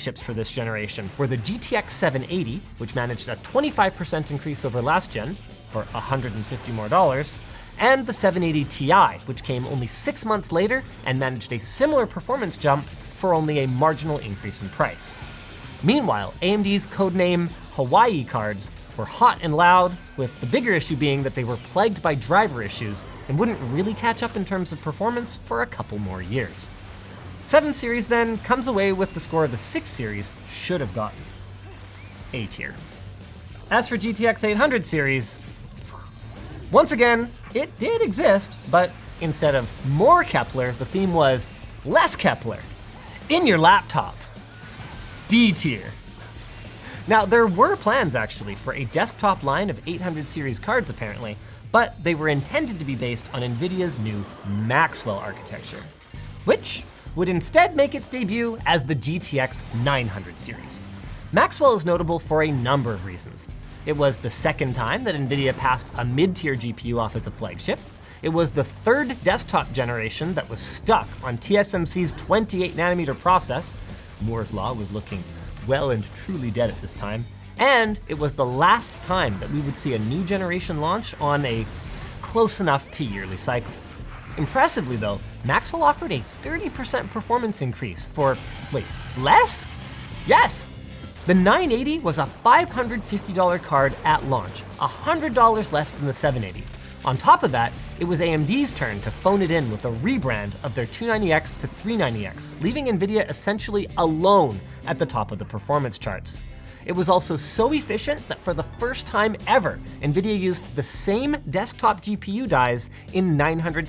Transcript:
flagships for this generation were the GTX 780, which managed a 25% increase over last gen for $150 more, and the 780 Ti, which came only 6 months later and managed a similar performance jump for only a marginal increase in price. Meanwhile, AMD's codename Hawaii cards were hot and loud, with the bigger issue being that they were plagued by driver issues and wouldn't really catch up in terms of performance for a couple more years. 7 Series then comes away with the score the 6 Series should have gotten: A tier. As for GTX 800 series, once again, it did exist, but instead of more Kepler, the theme was less Kepler. In your laptop. D tier. Now, there were plans actually for a desktop line of 800 series cards apparently, but they were intended to be based on NVIDIA's new Maxwell architecture, which would instead make its debut as the GTX 900 series. Maxwell is notable for a number of reasons. It was the second time that NVIDIA passed a mid-tier GPU off as a flagship. It was the third desktop generation that was stuck on TSMC's 28 nanometer process. Moore's Law was looking well and truly dead at this time. And it was the last time that we would see a new generation launch on a close enough to yearly cycle. Impressively though, Maxwell offered a 30% performance increase for, wait, less? Yes! The 980 was a $550 card at launch, $100 less than the 780. On top of that, it was AMD's turn to phone it in with a rebrand of their 290X to 390X, leaving NVIDIA essentially alone at the top of the performance charts. It was also so efficient that for the first time ever, NVIDIA used the same desktop GPU dies in 900